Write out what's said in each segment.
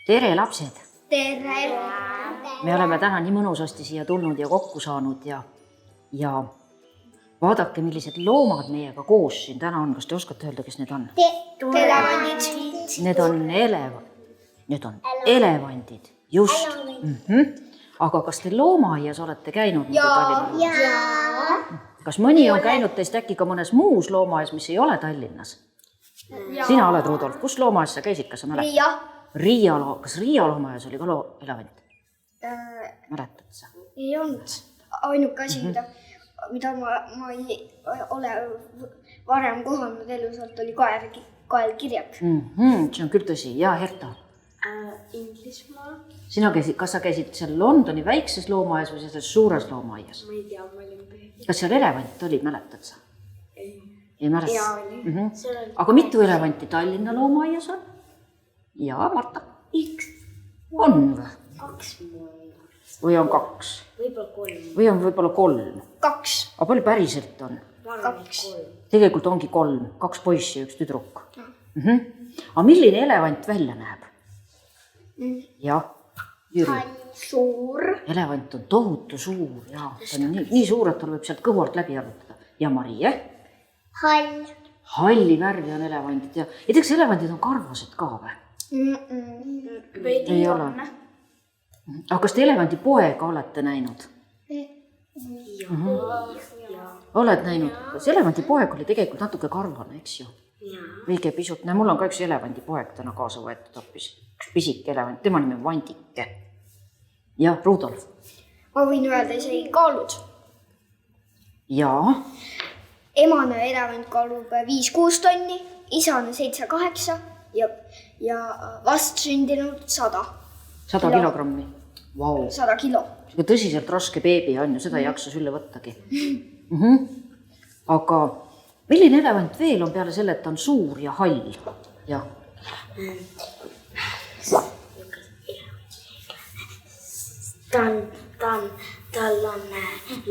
Tere lapsed! Tere! Me oleme täna nii mõnusasti siia tulnud ja kokku saanud ja vaadake, millised loomad meiega koos siin täna on. Kas te oskate öelda, kes need on? Elevandid. Need on elevandid, just. Aga kas te loomaaias olete käinud? Kas mõni on käinud teist äkki ka mõnes muus loomaaias, mis ei ole Tallinnas? Sina oled, Rudolf. Kus loomaaias sa käisid, kas sa mäletad? Kas Riia loomaaias oli ka elevant? Mäletad sa? Ei olnud. Ainuke asi, mida ma ei ole varem kohanud elusalt, oli kaelkirjak. See on küll tõsi. Ja, Herta? Inglismaa. Kas sa käisid seal Londoni väikses loomaaias või selles suures loomaaias? Ma ei tea, ma olin põhjus. Kas seal elevant oli, mäletad sa? Ei mäleta? Jaa, oli. Aga mitu elevanti Tallinna loomaaias on? Jaa, Marta? Üks. On või? 2 mõõda. Või on 2? Võib-olla 3. Või on võib-olla 3? 2. Aga palju päriselt on? Ma arvan, et 3. Tegelikult ongi 3. 2 poissi ja 1 tüdruk. Aga milline elevant välja näeb? Jah, Jüri. Suur. Elevant on tohutu suur. Ja, see on nii suur, et tal võib sealt kõhualt läbi arvutada. Ja Marie? Hall. Halli värvi on elevandid. Ja eks elevandid on karvased ka või? Veidi Ei ole. Aga kas te elevandi poega olete näinud? Oled näinud? See elevandi poeg oli tegelikult natuke karvane, eks ju? Õige pisut. Mul on ka üks elevandi poeg täna kaasa võetud hoopis. Üks pisik elevant. Tema nimi on Vandike. Ja, Rudolf? Ma võin öelda isegi kaalud. Jaa. Emane elevant kaalub 5-6 tonni, isane 7-8 ja vastsündinud 100. 100 kilogrammi. Vau. 100 kilo. See tõsiselt raske beebi on ju, seda ei jaksa sülle võttagi. Aga milline elevant veel on peale selle, et ta on suur ja hall? Jah. Tal on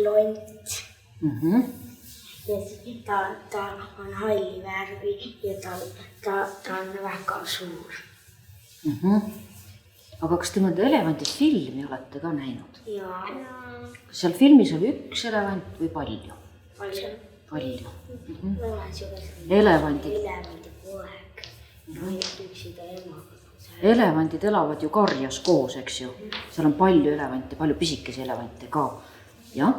lont. Ja ta on halli värvi ja ta on väga suur. Aga kas te mõnda elevandist filmi olete ka näinud? Ja Kas seal filmis oli üks elevant või palju? Palju. Elevandid. Elevandi poeg. Üksida emaga. Elevandid elavad ju karjas koos, eks ju. Seal on palju elevante, palju pisikesi elevante ka. Jah?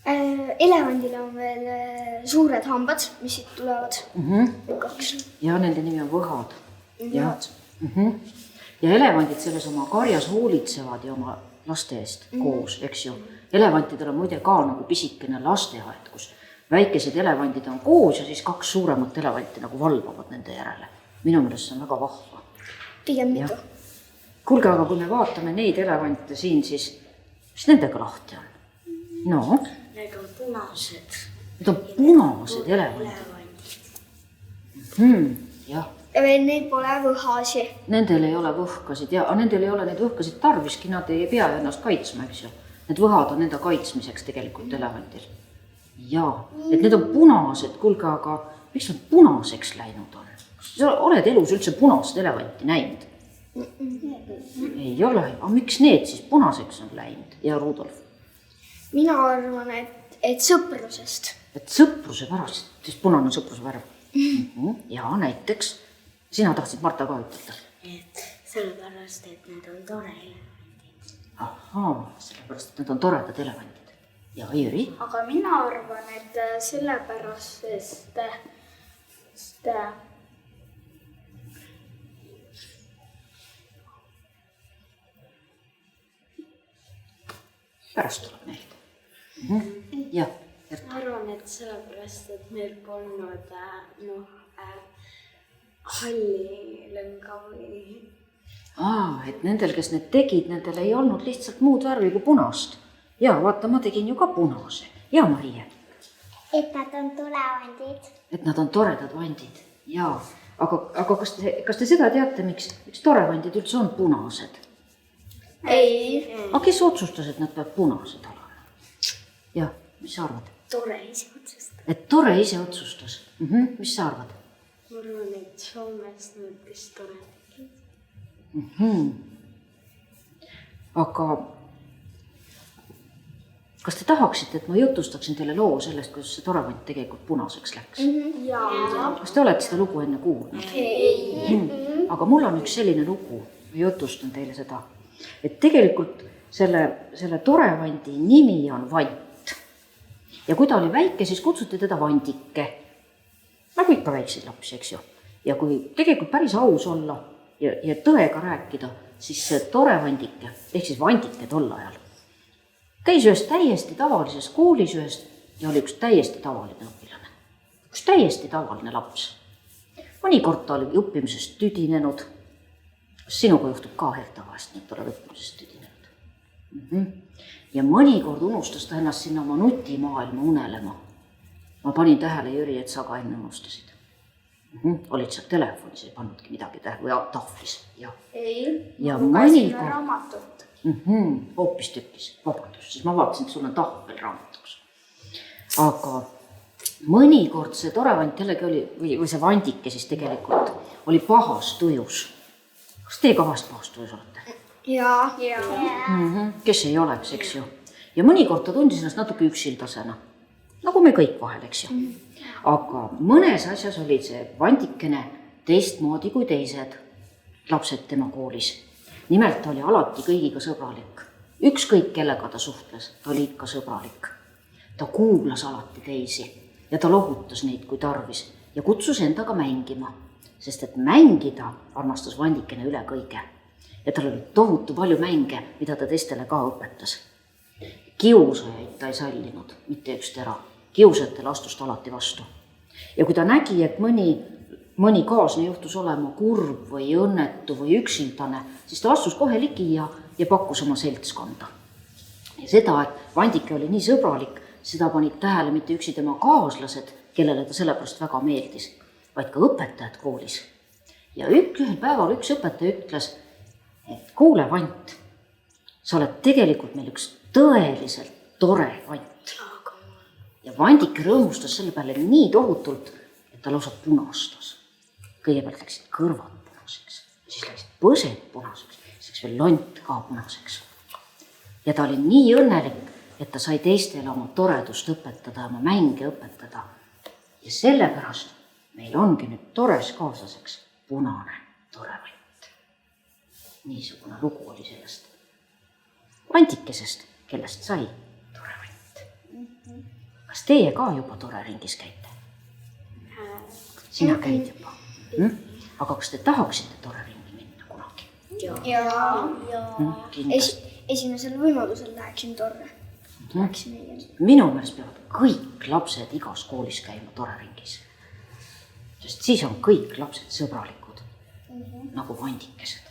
Elevandil on veel suured hambad, mis siit tulevad. 2. Ja nende nimi on võhad. Ja elevandid selles oma karjas hoolitsevad ja oma laste eest koos, eks ju. Elevantidel on muide ka nagu pisikene lasteaed, kus väikesed elevandid on koos ja siis 2 suuremat elevanti nagu valvavad nende järele. Minu meelest see on väga vahva. Pigem mitu. Kuulge, aga kui me vaatame neid elevante siin, siis mis nendega lahti on? No? Need on punased. Need on punased elevandid. Jah. Neil pole võhasi. Nendel ei ole võhkasid ja nendel ei ole neid võhkasid tarviski, nad ei pea ennast kaitsma, eks ju. Need võhad on enda kaitsmiseks tegelikult elevandil. Jaa, et need on punased, kuulge, aga miks nad punaseks läinud on? Sa oled elus üldse punast elevanti näinud? Ei ole, aga miks need siis punaseks on läinud? Ja Rudolf? Mina arvan, et sõprusest. Et sõpruse pärast, siis punane sõpruse värv. Ja näiteks, sina tahtsid Marta ka ütelda? Et sellepärast, et need on tore elevandid. Ahaa, sellepärast, et need on toredad elevandid. Ja Jüri? Aga mina arvan, et sellepärast, sest Pärast tuleb meelde. Jah. Ma arvan, et sellepärast, et meil polnud halli lõnga või... Et nendel, kes need tegid, nendel ei olnud lihtsalt muud värvi kui punast. Ja vaata, ma tegin ju ka punase. Ja Marie? Et nad on tulevandid. Et nad on toredad vandid. Jaa. Aga kas te seda teate, miks torevandid üldse on punased? Ei. Aga kes otsustas, et nad peavad punased olema? Jah, mis sa arvad? Tore ise otsustas. Et tore ise otsustas. Mis sa arvad? Ma arvan, et Soomes need, kes tore tegid. Aga kas te tahaksite, et ma jutustaksin teile loo sellest, kuidas see torevant tegelikult punaseks läks? Kas te olete seda lugu enne kuulnud? Aga mul on üks selline lugu, ma jutustan teile seda, et tegelikult selle torevandi nimi on Vant. Ja kui ta oli väike, siis kutsuti teda Vandike. Nagu ikka väikseid lapsi, eks ju. Ja kui tegelikult päris aus olla ja tõega rääkida, siis see torevandike, ehk siis Vandike tol ajal, käis ühes täiesti tavalises koolis ja oli üks täiesti tavaline õpilane. Üks täiesti tavaline laps. Mõnikord ta oli õppimisest tüdinenud. Sinuga juhtub ka vahest, nii et oled õppimisest tüdinenud. Ja mõnikord unustas ta ennast sinna oma nutimaailma unelema. Ma panin tähele, Jüri, et sa ka enne unustasid. Olid seal telefonis, ei pannudki midagi tähele või tahvlis. Ei, ja ma lugesin raamatut. Hoopis tükkis, vabandust, siis ma vaatasin, et sul on tahvel raamatuks. Aga mõnikord see torevant jällegi oli, või see Vandike siis tegelikult oli pahas tujus. Kas teie ka vahest pahas tujus olete? Jaa. Kes ei oleks, eks ju. Ja mõnikord ta tundis ennast natuke üksildasena. Nagu me kõik vahel, eks ju. Aga mõnes asjas oli see Vandikene teistmoodi kui teised lapsed tema koolis. Nimelt ta oli alati kõigiga sõbralik. Ükskõik kellega ta suhtles, ta oli ikka sõbralik. Ta kuulas alati teisi ja ta lohutas neid, kui tarvis ja kutsus endaga mängima, sest et mängida armastas Vandikene üle kõige. Ja tal oli tohutu palju mänge, mida ta teistele ka õpetas. Kiusajaid ta ei sallinud, mitte üks tera. Kiusajatele astus ta alati vastu. Ja kui ta nägi, et mõni kaasne juhtus olema kurb või õnnetu või üksildane, siis ta astus kohe ligi ja pakkus oma seltskonda. Ja seda, et Vandike oli nii sõbralik, seda panid tähele mitte üksi tema kaaslased, kellele ta sellepärast väga meeldis, vaid ka õpetajad koolis. Ja ühel päeval üks õpetaja ütles, et kuule, Vant, sa oled tegelikult meil üks tõeliselt tore Vant. Ja Vandike rõõmustas selle peale nii tohutult, et ta lausa punastas. Kõigepealt läksid kõrvad punaseks, siis läksid põsed punaseks, siis läks veel lont ka punaseks. Ja ta oli nii õnnelik, et ta sai teistele oma toredust õpetada, oma mänge õpetada. Ja sellepärast meil ongi nüüd tores kaaslaseks punane torevant. Niisugune lugu oli sellest Vandikesest, kellest sai torevant. Kas teie ka juba toreringis käite? Sina käid juba. Aga kas te tahaksite toreringi minna kunagi? Esimesel võimalusel läheksin torre. Minu meelest peavad kõik lapsed igas koolis käima toreringis. Sest siis on kõik lapsed sõbralikud, nagu Vandikesed.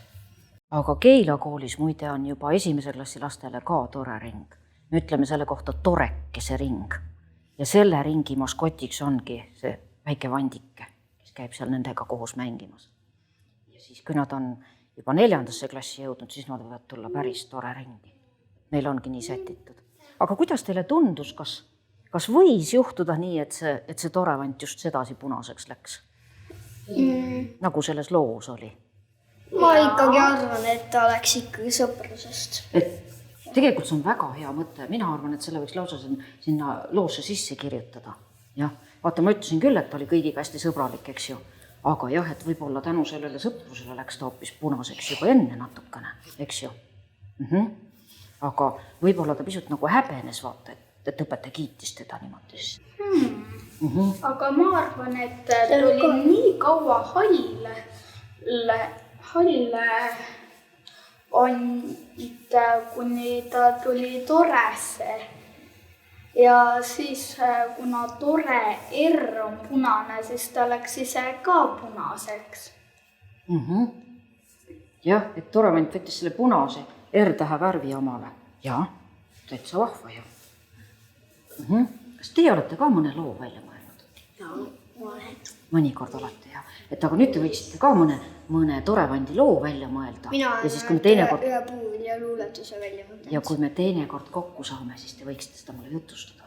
Aga Keila koolis muide on juba 1. klassi lastele ka torering. Me ütleme selle kohta torekese ring. Ja selle ringi maskotiks ongi see väike Vandike, kes käib seal nendega koos mängimas. Ja siis, kui nad on juba 4. klassi jõudnud, siis nad võivad tulla päris tore ringi. Neil ongi nii sätitud. Aga kuidas teile tundus, kas võis juhtuda nii, et see torevant just sedasi punaseks läks? Nagu selles loos oli. Ma ikkagi arvan, et ta oleks ikkagi sõprusest. Tegelikult see on väga hea mõte. Mina arvan, et selle võiks lausa sinna loosse sisse kirjutada. Ja, vaata, ma ütlesin küll, et ta oli kõigiga hästi sõbralik, eks ju. Aga jah, et võib-olla tänu sellele sõprusele läks ta hoopis punaseks juba enne natukene, eks ju. Aga võib-olla ta pisut nagu häbenes, vaata, et õpetaja kiitis teda niimoodi. Aga ma arvan, et tuli nii kaua halle kuni ta tuli toresse. Ja siis, kuna tore R on punane, siis ta läks ise ka punaseks. Jah, et torevant võttis selle punase R-tähe värvi omale. Jaa, täitsa vahva ju. Kas teie olete ka mõne loo välja mõelnud? Jaa, ma olen. Mõnikord olete, jah. Et aga nüüd te võiksite ka mõne torevandi loo välja mõelda. Mina olen ühe puuvilja luuletuse välja mõelnud. Ja kui me teinekord kokku saame, siis te võiksite seda mulle jutustada.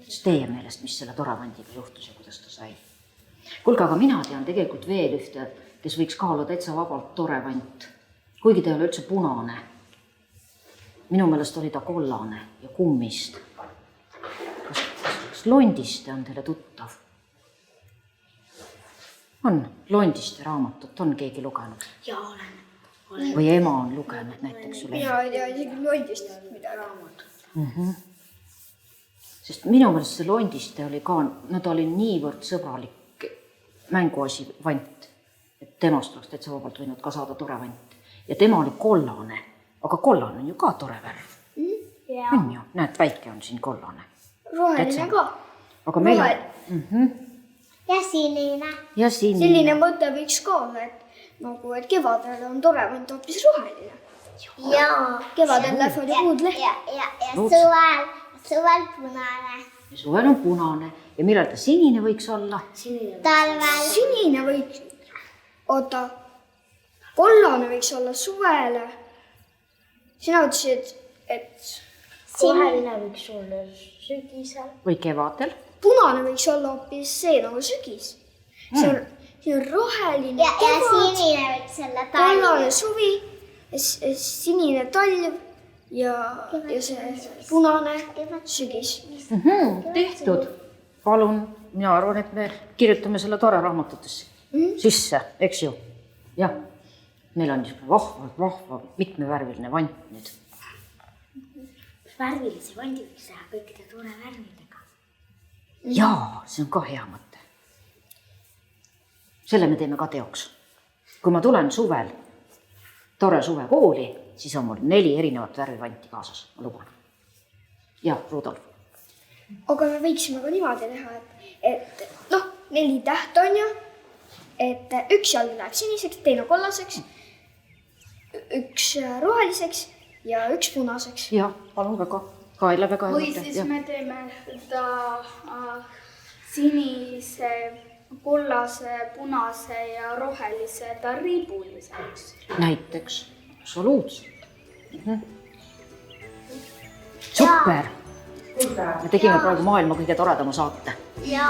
Siis teie meelest, mis selle torevandiga juhtus ja kuidas ta sai. Kuulge, aga mina tean tegelikult veel ühte, kes võiks ka olla täitsa vabalt torevant. kuigi ta ei ole üldse punane. Minu meelest oli ta kollane ja kummist. Kas Londiste on teile tuttav? On, Londiste raamatut on keegi lugenud? Ja olen. Või ema on lugenud näiteks sulle? mina ei tea isegi Londist midagi. Raamat. Sest minu meelest see Londiste oli ka, no ta oli niivõrd sõbralik mänguasi vant, et temast oleks täitsa vabalt võinud ka saada tore vant. Ja tema oli kollane, aga kollane on ju ka tore värv. On ju, näed, väike on siin kollane. roheline ka. Aga meil Ja sinine. ja sinine. selline mõte võiks ka olla, et nagu, et kevadel on tore vant hoopis roheline. Ja Kevadel lähevad ju puud lehti. ja suvel punane. Ja suvel on punane ja millal ta sinine võiks olla? Talvel. Sinine võiks, oota, kollane võiks olla suvele. Sina ütlesid, et Roheline võiks olla sügisel. Või kevadel? punane võiks olla hoopis see nagu sügis. See on roheline Ja sinine võiks olla kollane talvel. suvi, sinine talv ja see punane sügis. Tehtud. Palun, mina arvan, et me kirjutame selle tore raamatutesse sisse, eks ju? Jah, meil on vahva, mitmevärviline vant nüüd. Värvilise vandi võiks teha kõikide tore värvidega. Jaa, see on ka hea mõte. Selle me teeme ka teoks. Kui ma tulen suvel, tore suvekooli, siis on mul 4 erinevat värvivanti kaasas, ma luban. Ja, Rudolf. Aga me võiksime ka niimoodi teha, et 4 täht on ju, et üks jalg läheb siniseks, teine kollaseks, üks roheliseks ja üks punaseks. Ja, palun väga. Kaile väga hea või mõte. siis Ja. me teeme seda sinise, kollase, punase ja rohelise ta riibuliseks. Näiteks, absoluutselt. Super! Me tegime praegu maailma kõige toredama saate. Ja